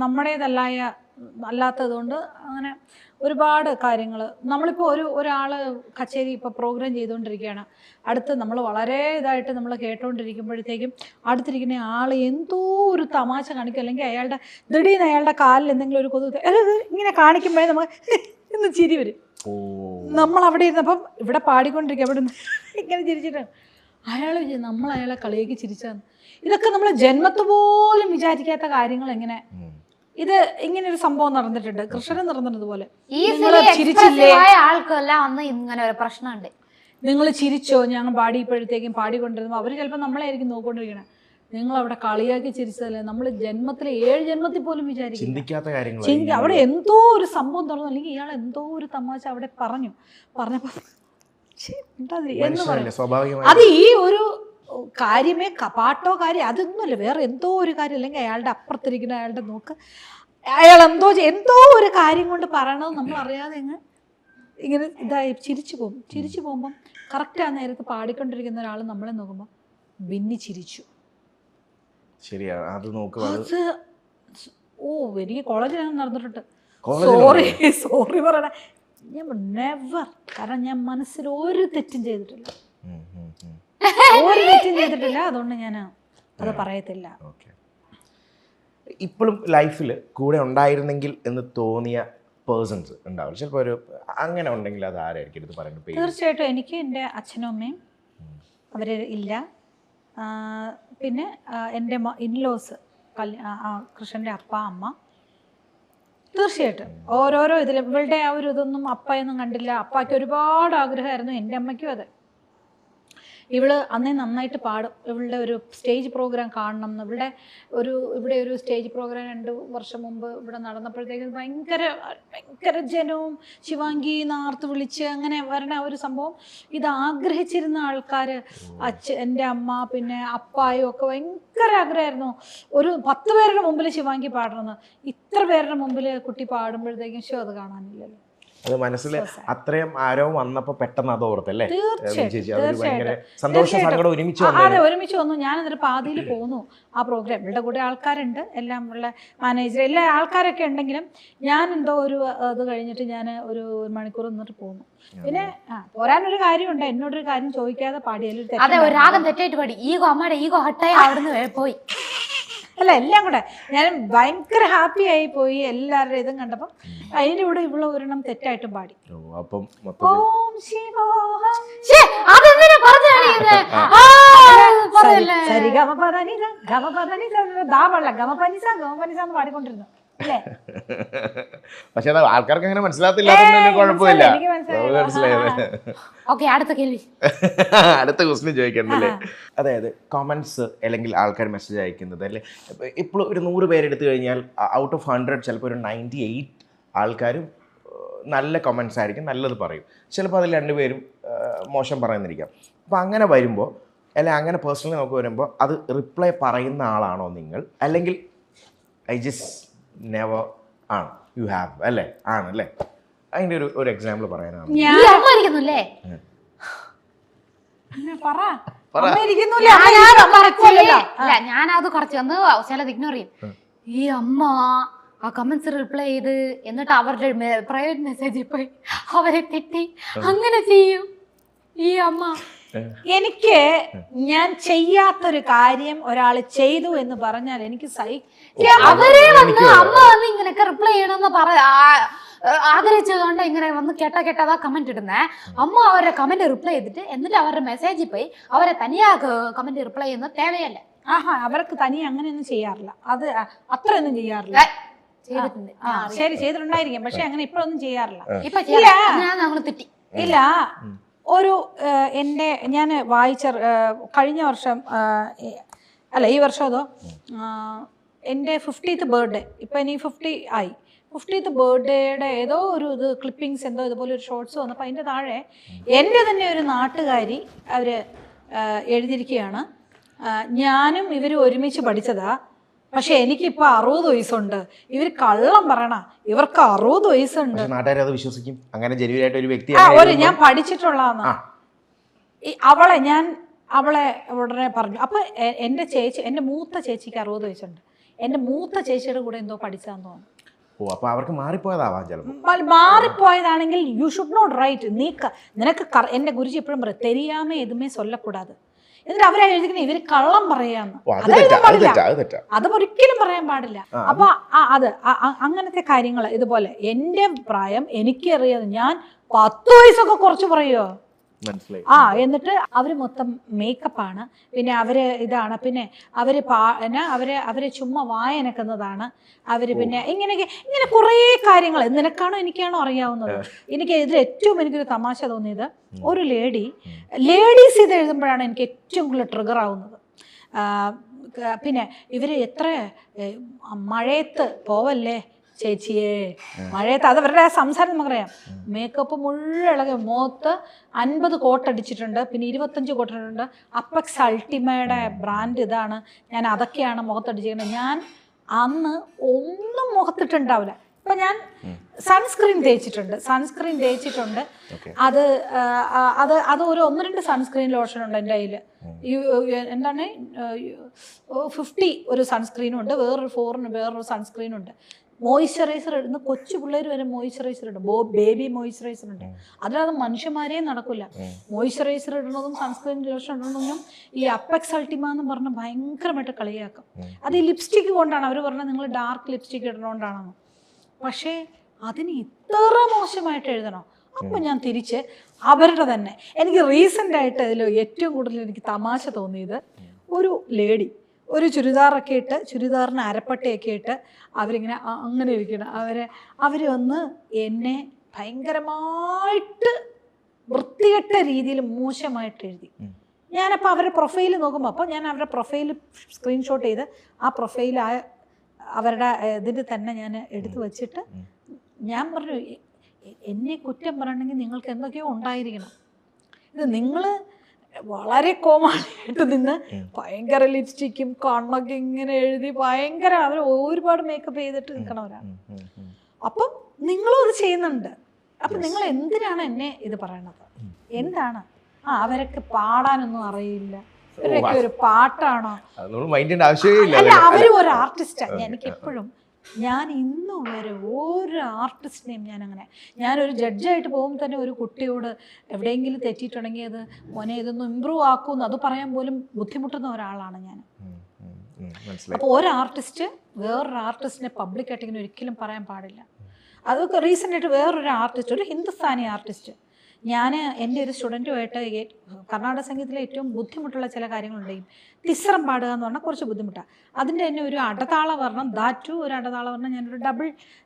നമ്മുടേതല്ലായ അല്ലാത്തതുകൊണ്ട് അങ്ങനെ ഒരുപാട് കാര്യങ്ങൾ നമ്മളിപ്പോൾ ഒരാൾ കച്ചേരി ഇപ്പോൾ പ്രോഗ്രാം ചെയ്തുകൊണ്ടിരിക്കുകയാണ്, അടുത്ത് നമ്മൾ വളരെ ഇതായിട്ട് നമ്മൾ കേട്ടുകൊണ്ടിരിക്കുമ്പോഴത്തേക്കും അടുത്തിരിക്കുന്ന ആൾ എന്തോ ഒരു തമാശ കാണിക്കും, അല്ലെങ്കിൽ അയാളുടെ ദിടീന്ന് അയാളുടെ കാലിൽ എന്തെങ്കിലും ഒരു കൊതു ഇങ്ങനെ കാണിക്കുമ്പോഴേ നമുക്ക് ഇന്ന് ചിരി വരും. നമ്മൾ അവിടെ ഇരുന്നപ്പം ഇവിടെ പാടിക്കൊണ്ടിരിക്കുക, അവിടെ ഇങ്ങനെ ചിരിച്ചിട്ട് നമ്മൾ അയാളെ കളിയാക്കി ചിരിച്ചാന്ന്. ഇതൊക്കെ നമ്മൾ ജന്മത്ത് പോലും വിചാരിക്കാത്ത കാര്യങ്ങൾ. എങ്ങനെ ഇത് ഇങ്ങനെ ഒരു സംഭവം നടന്നിട്ടുണ്ട്, കൃഷ്ണൻ നടന്നതുപോലെ. ആൾക്കെല്ലാം അന്ന് ഇങ്ങനെ ഒരു പ്രശ്നമുണ്ട്. നിങ്ങൾ ചിരിച്ചോ, ഞങ്ങൾ പാടിയപ്പോഴത്തേക്കും പാടിക്കൊണ്ടിരുന്നു അവർ ചിലപ്പോൾ നമ്മളായിരിക്കും നോക്കിക്കൊണ്ടിരിക്കണേ. നിങ്ങൾ അവിടെ കളിയാക്കി ചിരിച്ചതല്ലേ, നമ്മൾ ജന്മത്തിലെ 7 ജന്മത്തിൽ പോലും വിചാരിക്കും. അവിടെ എന്തോ ഒരു സംഭവം തുറന്നു, അല്ലെങ്കിൽ ഇയാൾ എന്തോ ഒരു തമാശ അവിടെ പറഞ്ഞപ്പോ എന്ന് പറയും. അത് ഈ ഒരു കാര്യമേ പാട്ടോ കാര്യം അതൊന്നുമല്ല, വേറെ എന്തോ ഒരു കാര്യം, അല്ലെങ്കിൽ അയാളുടെ അപ്പുറത്തിരിക്കുന്ന അയാളുടെ നോക്ക്, അയാൾ എന്തോ ഒരു കാര്യം കൊണ്ട് പറയണത് നമ്മൾ അറിയാതെ ഇങ്ങനെ ഇതായി ചിരിച്ചു പോകുമ്പം കറക്റ്റ് ആ നേരത്ത് പാടിക്കൊണ്ടിരിക്കുന്ന ഒരാൾ നമ്മളെ നോക്കുമ്പോൾ ഭിന്നി ചിരിച്ചു. എനിക്ക് കോളേജിൽ നടന്നിട്ടുണ്ട്. സോറി പറയണ, ഞാൻ നെവർ, കാരണം ഞാൻ മനസ്സിൽ ഒരു തെറ്റും ചെയ്തിട്ടില്ല, അതുകൊണ്ട് ഞാൻ അത് പറയത്തില്ല. ഇപ്പോഴും ലൈഫിൽ കൂടെ ഉണ്ടായിരുന്നെങ്കിൽ എന്ന് തോന്നിയ പേഴ്സൺസ് ഉണ്ടാവും ചിലപ്പോൾ, ഒരു അങ്ങനെ ഉണ്ടെങ്കിൽ അത് ആരായിരിക്കും ഇത് പറയുന്നത്? തീർച്ചയായിട്ടും എനിക്ക് എൻ്റെ അച്ഛനും അമ്മയും അവർ ഇല്ല. പിന്നെ എൻ്റെ ഇൻലോസ്, കൃഷ്ണൻ്റെ അപ്പ അമ്മ. തീർച്ചയായിട്ടും ഓരോരോ ഇതിൽ ഇവളുടെ ആ ഒരു ഇതൊന്നും അപ്പയൊന്നും കണ്ടില്ല. അപ്പയ്ക്ക് ഒരുപാട് ആഗ്രഹമായിരുന്നു, എൻ്റെ അമ്മയ്ക്കും അതെ. ഇവള് അന്നേ നന്നായിട്ട് പാടും, ഇവളുടെ ഒരു സ്റ്റേജ് പ്രോഗ്രാം കാണണം എന്ന്. ഇവിടെ ഒരു സ്റ്റേജ് പ്രോഗ്രാം 2 വർഷം മുമ്പ് ഇവിടെ നടന്നപ്പോഴത്തേക്കും ഭയങ്കര ജനവും ശിവാംഗി നാർത്ത് വിളിച്ച് അങ്ങനെ വരണ ഒരു സംഭവം. ഇത് ആഗ്രഹിച്ചിരുന്ന ആൾക്കാർ, എൻ്റെ അമ്മ പിന്നെ അപ്പായും ഒക്കെ ഭയങ്കര ആഗ്രഹമായിരുന്നു ഒരു 10 പേരുടെ മുമ്പിൽ ശിവാംഗി പാടണമെന്ന്. ഇത്ര പേരുടെ മുമ്പിൽ കുട്ടി പാടുമ്പോഴത്തേക്കും അത് കാണാനില്ലല്ലോ. അത് മനസ്സിൽ അത്രയും ആരോ വന്നപ്പോ പെട്ടെന്ന് അത് ഓർത്തല്ലേ ചേച്ചി? അത് ഭയങ്കര സന്തോഷം സങ്കടം ഒരുമിച്ച് വന്നു. ഞാനതിൽ പാതിയിൽ പോന്നു ആ പ്രോഗ്രാം. ഇവളുടെ കൂടെ ആൾക്കാരുണ്ട്, എല്ലാം ഉള്ള മാനേജർ എല്ലാ ആൾക്കാരൊക്കെ ഉണ്ടെങ്കിലും ഞാൻ എന്തോ ഒരു ഇത് കഴിഞ്ഞിട്ട് ഞാൻ ഒരു മണിക്കൂർ നിന്നിട്ട് പോന്നു. പിന്നെ പോരാനൊരു കാര്യമുണ്ട്, എന്നോടൊരു കാര്യം ചോദിക്കാതെ പാടിയാലും തെറ്റായിട്ട് പാടി, ഈഗോ അമ്മയുടെ ഈഗോ ഹട്ടായി അവിടുന്ന് പോയി. അല്ല, എല്ലാം കൂടെ ഞാൻ ഭയങ്കര ഹാപ്പി ആയി പോയി. എല്ലാവരുടെ ഇതും കണ്ടപ്പം അതിൻ്റെ കൂടെ ഇവള് ഒരെണ്ണം തെറ്റായിട്ടും പാടി. പാടിക്കൊണ്ടിരുന്നു അല്ലേ? പക്ഷെ ആൾക്കാർക്ക് അങ്ങനെ മനസ്സിലാകത്തില്ല, കുഴപ്പമില്ല. അടുത്ത ക്വസ്റ്റ്യൻ ചോദിക്കണ്ടല്ലേ? അതായത് കമന്റ്സ് അല്ലെങ്കിൽ ആൾക്കാർ മെസ്സേജ് അയക്കുന്നത് അല്ലെ, ഇപ്പോൾ ഒരു 100 പേരെടുത്തു കഴിഞ്ഞാൽ ഔട്ട് ഓഫ് 100 ചിലപ്പോൾ ഒരു 98 ആൾക്കാരും നല്ല കമന്റ്സ് ആയിരിക്കും, നല്ലത് പറയും. ചിലപ്പോൾ അതിൽ 2 പേരും മോശം പറയുന്നിരിക്കാം. അപ്പോൾ അങ്ങനെ വരുമ്പോൾ അല്ലെങ്കിൽ അങ്ങനെ പേഴ്സണലി നമുക്ക് വരുമ്പോൾ അത് റിപ്ലൈ പറയുന്ന ആളാണോ നിങ്ങൾ, അല്ലെങ്കിൽ ഐ ജസ്റ്റ് നെവർ ആണ് യു ഹാവ് അല്ലേ? ആണല്ലേ? അതിൻ്റെ ഒരു എക്സാമ്പിൾ പറയാനാണ്. ഞാനത് കുറച്ച് വന്ന് ചിലത് ഇഗ്നോർ ചെയ്യും. ഈ അമ്മ ആ കമന്റ്സ് റിപ്ലൈ ചെയ്ത് എന്നിട്ട് അവരുടെ പ്രൈവറ്റ് മെസ്സേജിൽ പോയി അവരെ തെറ്റി അങ്ങനെ ചെയ്യും ഈ അമ്മ. എനിക്ക് ഞാൻ ചെയ്യാത്തൊരു കാര്യം ഒരാൾ ചെയ്തു എന്ന് പറഞ്ഞാൽ എനിക്ക് അവരെ വന്ന് അമ്മ വന്ന് ഇങ്ങനെയൊക്കെ റിപ്ലൈ ചെയ്യണമെന്ന് ആഗ്രഹിച്ചതുകൊണ്ട് ഇങ്ങനെ വന്ന് കേട്ടതാ കമന്റ് ഇടുന്നേ. അമ്മ അവരുടെ കമന്റ് റിപ്ലൈ ചെയ്തിട്ട് എന്നിട്ട് അവരുടെ മെസ്സേജിൽ പോയി അവരെ തനിയാ കമന്റ് റിപ്ലൈ ചെയ്യുന്നത് തേവയല്ല. അവർക്ക് തനിയെ അങ്ങനെയൊന്നും ചെയ്യാറില്ല, അത് അത്രയൊന്നും ചെയ്യാറില്ല. ശരി, ചെയ്തിട്ടുണ്ടായിരിക്കും, പക്ഷെ അങ്ങനെ ഇപ്പോഴൊന്നും ചെയ്യാറില്ല. ഇല്ല, ഒരു ഞാൻ വായിച്ച കഴിഞ്ഞ വർഷം അല്ല ഈ വർഷം അതോ എൻ്റെ 50th ബർത്ത്ഡേ, ഇപ്പം ഇനി 50 ആയി. 50th ബർത്ത്ഡേയുടെ ഏതോ ഒരു ഇത് ക്ലിപ്പിങ്സ് എന്തോ ഇതുപോലെ ഒരു ഷോർട്സ് വന്നപ്പോൾ അതിൻ്റെ താഴെ എൻ്റെ തന്നെ ഒരു നാട്ടുകാരി അവർ എഴുതിയിരിക്കുകയാണ്, ഞാനും ഇവർ ഒരുമിച്ച് പഠിച്ചതാ, പക്ഷെ എനിക്കിപ്പോൾ 60 വയസ്സുണ്ട്. ഇവർ കള്ളം പറയണ, ഇവർക്ക് 60 വയസ്സുണ്ട്. വിശ്വസിക്കും അങ്ങനെ ജനുവനായിട്ട് ഒരു വ്യക്തി ഞാൻ പഠിച്ചിട്ടുള്ളതാണ്. അവളെ ഉടനെ പറഞ്ഞു. അപ്പൊ എൻ്റെ മൂത്ത ചേച്ചിക്ക് 60 വയസ്സുണ്ട്. എൻ്റെ മൂത്ത ചേച്ചിയുടെ കൂടെ എന്തോ പഠിച്ചതെന്ന് തോന്നുന്നു. ഓ, അപ്പൊ അവർക്ക് മാറിപ്പോയതാവാം ചിലപ്പോൾ. മാറിപ്പോയതാണെങ്കിൽ യു ഷുഡ് നോട്ട് റൈറ്റ്. നിനക്ക് എൻ്റെ ഗുരുജി എപ്പോഴും പറയും തെരിയാമേ എതുമേ ചൊല്ലക്കൂടാതെ. എന്നിട്ട് അവരെ എഴുതിക്കണേ ഇവര് കള്ളം പറയാന്ന്. അത് ഒരിക്കലും പറയാൻ പാടില്ല. അപ്പൊ അത് അങ്ങനത്തെ കാര്യങ്ങൾ ഇതുപോലെ എൻ്റെ പ്രായം എനിക്കറിയാതെ ഞാൻ 10 വയസ്സൊക്കെ കുറച്ച് പറയുമോ. എന്നിട്ട് അവര് മൊത്തം മേക്കപ്പാണ്, പിന്നെ അവര് ഇതാണ്, പിന്നെ അവര് അവര് ചുമ്മാ വായനക്കുന്നതാണ് അവര്, പിന്നെ ഇങ്ങനെ കുറേ കാര്യങ്ങൾ നിനക്കാണോ എനിക്കാണോ അറിയാവുന്നത്. എനിക്ക് ഇതിൽ ഏറ്റവും എനിക്കൊരു തമാശ തോന്നിയത്, ഒരു ലേഡീസ് ഇത് എഴുതുമ്പോഴാണ് എനിക്ക് ഏറ്റവും കൂടുതൽ ട്രിഗർ ആവുന്നത്. പിന്നെ ഇവര് എത്ര മഴയത്ത് പോവല്ലേ ചേച്ചിയെ, മഴയത്ത്, അത് അവരുടെ സംസാരം നമുക്കറിയാം. മേക്കപ്പ് മുഴുവൻ ഇളകി, മുഖത്ത് 50 കോട്ടടിച്ചിട്ടുണ്ട്, പിന്നെ 25 കോട്ടിട്ടുണ്ട്. അപ്പെക്സ് അൾട്ടിമയുടെ ബ്രാൻഡ് ഇതാണ്, ഞാൻ അതൊക്കെയാണ് മുഖത്തടിച്ചിരിക്കുന്നത്. ഞാൻ അന്ന് ഒന്നും മുഖത്തിട്ടുണ്ടാവില്ല. ഇപ്പം ഞാൻ സൺസ്ക്രീൻ തേച്ചിട്ടുണ്ട്. അത് ഒരു 1-2 സൺസ്ക്രീൻ ലോഷൻ ഉണ്ട് എൻ്റെ കയ്യിൽ. എന്താണ് 50 ഒരു സൺസ്ക്രീനും ഉണ്ട്, വേറൊരു 4 വേറൊരു സൺസ്ക്രീനും ഉണ്ട്. മോയ്സ്ചറൈസർ ഇടുന്ന കൊച്ചു പിള്ളേർ വരെ മോയ്സ്ചറൈസർ ഇടും, ബേബി മോയ്സ്ചറൈസർ ഉണ്ട്. അതിലത് മനുഷ്യന്മാരേ നടക്കില്ല. മോയ്സ്ചറൈസർ ഇടുന്നതും സൺസ്ക്രീൻ ലോഷൻ ഇടുന്നതും ഈ അപ്പെക്സ് അൾട്ടിമ എന്ന് പറഞ്ഞ് ഭയങ്കരമായിട്ട് കളിയാക്കും. അത് ഈ ലിപ്സ്റ്റിക്ക് കൊണ്ടാണ് അവർ പറഞ്ഞത്, നിങ്ങൾ ഡാർക്ക് ലിപ്സ്റ്റിക്ക് ഇടണോണ്ടാണെന്ന്. പക്ഷേ അതിന് ഇത്ര മോശമായിട്ട് എഴുതണോ? അപ്പം ഞാൻ തിരിച്ച് അവരുടെ തന്നെ, എനിക്ക് റീസെൻ്റ് ആയിട്ട് അതിൽ ഏറ്റവും കൂടുതൽ എനിക്ക് തമാശ തോന്നിയത്, ഒരു ലേഡി ഒരു ചുരിദാറൊക്കെ ഇട്ട്, ചുരിദാറിന് അരപ്പട്ടയൊക്കെ ഇട്ട് അവരിങ്ങനെ അങ്ങനെ ഇരിക്കണം. അവർ വന്ന് എന്നെ ഭയങ്കരമായിട്ട് വൃത്തികെട്ട രീതിയിൽ മോശമായിട്ട് എഴുതി. ഞാനപ്പോൾ അവരുടെ പ്രൊഫൈൽ നോക്കുമ്പോൾ, അപ്പോൾ ഞാൻ അവരുടെ പ്രൊഫൈൽ സ്ക്രീൻഷോട്ട് ചെയ്ത് ആ പ്രൊഫൈൽ അവരുടെ ഇതിൽ തന്നെ ഞാൻ എടുത്തു വച്ചിട്ട് ഞാൻ പറഞ്ഞു, എന്നെ കുറ്റം പറയണമെങ്കിൽ നിങ്ങൾക്ക് എന്തൊക്കെയോ ഉണ്ടായിരിക്കണം. ഇത് നിങ്ങൾ വളരെ കോമാളിയായിട്ട് നിന്ന് ഭയങ്കര ലിപ്സ്റ്റിക്കും കണ്ണൊക്കെ ഇങ്ങനെ എഴുതി ഭയങ്കര, അവർ ഒരുപാട് മേക്കപ്പ് ചെയ്തിട്ട് നിൽക്കണവരാണ്. അപ്പം നിങ്ങളും അത് ചെയ്യുന്നുണ്ട്. അപ്പം നിങ്ങൾ എന്തിനാണ് എന്നെ ഇത് പറയണത്? എന്താണ്? അവരൊക്കെ പാടാനൊന്നും അറിയില്ല, ഇവരൊക്കെ ഒരു പാട്ടാണോ? അല്ല, അവരും ഒരു ആർട്ടിസ്റ്റാണ്. എനിക്ക് എപ്പോഴും, ഞാൻ ഇന്നും വരെ ഒരു ആർട്ടിസ്റ്റിനെയും ഞാനൊരു ജഡ്ജായിട്ട് പോകുമ്പോൾ തന്നെ ഒരു കുട്ടിയോട് എവിടെയെങ്കിലും തെറ്റിയിട്ടുണ്ടെങ്കിൽ അത് മോനെ ഇതൊന്ന് ഇമ്പ്രൂവ് ആക്കുമെന്ന് അത് പറയാൻ പോലും ബുദ്ധിമുട്ടുന്ന ഒരാളാണ് ഞാൻ. അപ്പോൾ ഒരു ആർട്ടിസ്റ്റ് വേറൊരു ആർട്ടിസ്റ്റിനെ പബ്ലിക്കായിട്ട് ഇങ്ങനെ ഒരിക്കലും പറയാൻ പാടില്ല. അതൊക്കെ റീസെൻ്റായിട്ട് വേറൊരു ആർട്ടിസ്റ്റ്, ഒരു ഹിന്ദുസ്ഥാനി ആർട്ടിസ്റ്റ്, ഞാൻ എൻ്റെ ഒരു സ്റ്റുഡൻറ്റുമായിട്ട് കർണാടക സംഗീതത്തിലെ ഏറ്റവും ബുദ്ധിമുട്ടുള്ള ചില കാര്യങ്ങളുണ്ടെങ്കിൽ തിസ്രം പാടുക എന്ന് പറഞ്ഞാൽ കുറച്ച് ബുദ്ധിമുട്ടാണ്. അതിൻ്റെ തന്നെ ഒരു അടതാള വർണ്ണം, ഒരു അടതാള വർണ്ണം, ഞാനൊരു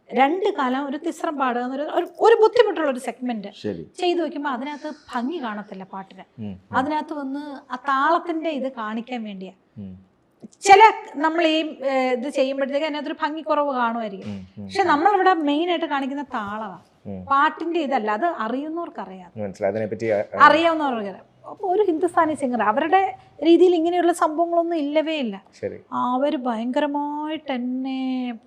2 കാലം ഒരു തിസ്രം പാടുക എന്നൊരു ഒരു ബുദ്ധിമുട്ടുള്ള ഒരു സെഗ്മെന്റ് ചെയ്തു വെക്കുമ്പോൾ അതിനകത്ത് ഭംഗി കാണത്തില്ല പാട്ടിന്. അതിനകത്ത് വന്ന് ആ താളത്തിൻ്റെ ഇത് കാണിക്കാൻ വേണ്ടിയാണ്. ചില നമ്മൾ ഈ ഇത് ചെയ്യുമ്പോഴത്തേക്ക് അതിനകത്തൊരു ഭംഗി കുറവ് കാണുമായിരിക്കും. പക്ഷെ നമ്മളിവിടെ മെയിനായിട്ട് കാണിക്കുന്ന താളമാണ്, പാട്ടിന്റെ ഇതല്ല. അത് അറിയുന്നവർക്കറിയാം, അറിയാവുന്നവർക്ക്. അപ്പോൾ ഒരു ഹിന്ദുസ്ഥാനി സിംഗർ, അവരുടെ രീതിയിൽ ഇങ്ങനെയുള്ള സംഭവങ്ങളൊന്നും ഇല്ലവേ ഇല്ല. അവർ ഭയങ്കരമായിട്ട് എന്നെ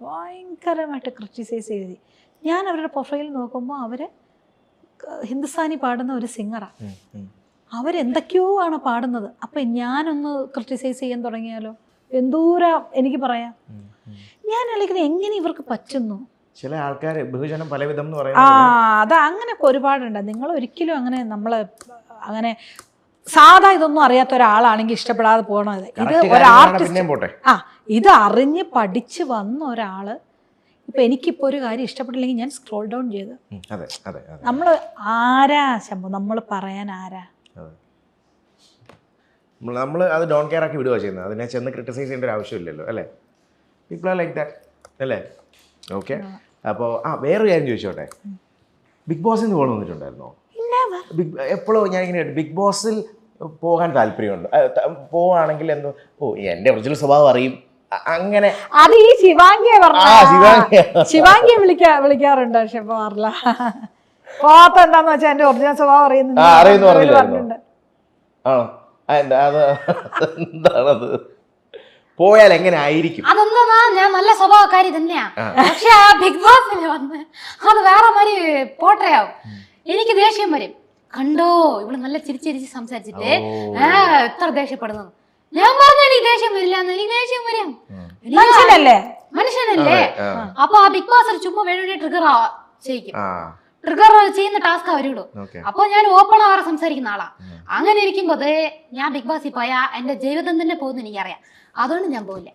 ഭയങ്കരമായിട്ട് ക്രിറ്റിസൈസ് ചെയ്തു. ഞാൻ അവരുടെ പ്രൊഫൈൽ നോക്കുമ്പോൾ അവർ ഹിന്ദുസ്ഥാനി പാടുന്ന ഒരു സിംഗറാണ്. അവരെന്തൊക്കെയോ ആണ് പാടുന്നത്. അപ്പം ഞാനൊന്ന് ക്രിറ്റിസൈസ് ചെയ്യാൻ തുടങ്ങിയാലോ, എന്തോരം എനിക്ക് പറയാം. ഞാൻ ആലോചിക്കുന്നത് എങ്ങനെ ഇവർക്ക് പറ്റുന്നു. ചില ആൾക്കാർ ബഹുജനം പലവിധം എന്ന് പറയുന്നത്. അത് അങ്ങനെയൊക്കെ ഒരുപാടുണ്ട്. നിങ്ങൾ ഒരിക്കലും നമ്മൾ അങ്ങനെ സാധാ ഇതൊന്നും അറിയാത്ത ഒരാളാണെങ്കിൽ ഇഷ്ടപ്പെടാതെ പോകണത്. ഇത് ഒരു ആർട്ടിസ്റ്റ്, ഇത് അറിഞ്ഞ് പഠിച്ച് വന്ന ഒരാള്, ഇപ്പൊ എനിക്കിപ്പോ ഒരു കാര്യം ഇഷ്ടപ്പെട്ടില്ലെങ്കിൽ ഞാൻ സ്ക്രോൾ ഡൗൺ ചെയ്ത്, നമ്മൾ ആരാ ശംഭു, നമ്മൾ പറയാൻ ആരാ? നമ്മൾ അത് ഡോൺ കെയർ ആക്കി വിടുക ചെയ്യുന്നത്. അതിനെ ചെന്ന് ക്രിട്ടിസൈസ് ചെയ്യേണ്ട ഒരു ആവശ്യമില്ലല്ലോ, അല്ലേ? പീപ്പിൾ ആർ ലൈക്ക് ദാറ്റ്, അല്ലേ? ഓക്കെ. അപ്പോൾ വേറൊരു കാര്യം ചോദിച്ചോട്ടെ, ബിഗ് ബോസിൽ നിന്ന് കോൾ വന്നിട്ടുണ്ടായിരുന്നോ? എപ്പോഴും ഞാനിങ്ങനെ ബിഗ് ബോസിൽ പോകാൻ താല്പര്യമുണ്ട്, പോവാണെങ്കിൽ എന്തോ എൻ്റെ ഒറിജിനൽ സ്വഭാവം അറിയും അങ്ങനെ. അത് ഈ ശിവാംഗിയെ ശിവാംഗിയെ വിളിക്കാറുണ്ട്. പക്ഷെ പോകാറില്ല. പോകാത്ത എന്താന്ന് വെച്ചാൽ എൻ്റെ ഒറിജിനൽ സ്വഭാവം അറിയുന്നുണ്ട്. ആണോ? എന്താണത്? പോയാൽ എങ്ങനെ ആയിരിക്കും? അതെന്താ, ഞാൻ നല്ല സ്വഭാവക്കാരി തന്നെയാ. പക്ഷെ ആ ബിഗ് ബോസിൽ വന്ന് അത് വേറെ മാതിരി പോട്ടയാവും. എനിക്ക് ദേഷ്യം വരും. കണ്ടോ, ഇവിടെ നല്ല ചിരിച്ചിരിച്ച് സംസാരിച്ചിട്ട് എത്ര ദേഷ്യപ്പെടുന്നത്. ഞാൻ പറഞ്ഞു എനിക്ക് ദേഷ്യം വരില്ല, എനിക്ക് ദേഷ്യം വരും. മനുഷ്യനല്ലേ? മനുഷ്യനല്ലേ? അപ്പൊ ആ ബിഗ് ബോസ് ചുമ്മാ വേണ്ടി ട്രിഗർ ചെയ്യിക്കും. ആ ട്രിഗർ ചെയ്യുന്ന ടാസ്ക് അവരുള്ളൂ. ഓക്കെ. അപ്പൊ ഞാൻ ഓപ്പൺ ആവാറ് സംസാരിക്കുന്ന ആളാ. അങ്ങനെ ഇരിക്കുമ്പോ ഞാൻ ബിഗ് ബോസിൽ പോയാ എന്റെ ജീവിതം തന്നെ പോകുന്ന എനിക്കറിയാം. അതുകൊണ്ട് ഞാൻ പോയില്ല.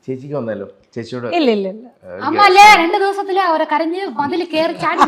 ചേച്ചിക്ക് വന്നാലോ? ചേച്ചിയോട് ഇല്ല ഇല്ല ഇല്ല. അമ്മ അല്ലേ 2 ദിവസത്തില് അവരെ കരഞ്ഞ് മതിൽ കയറി ചാടി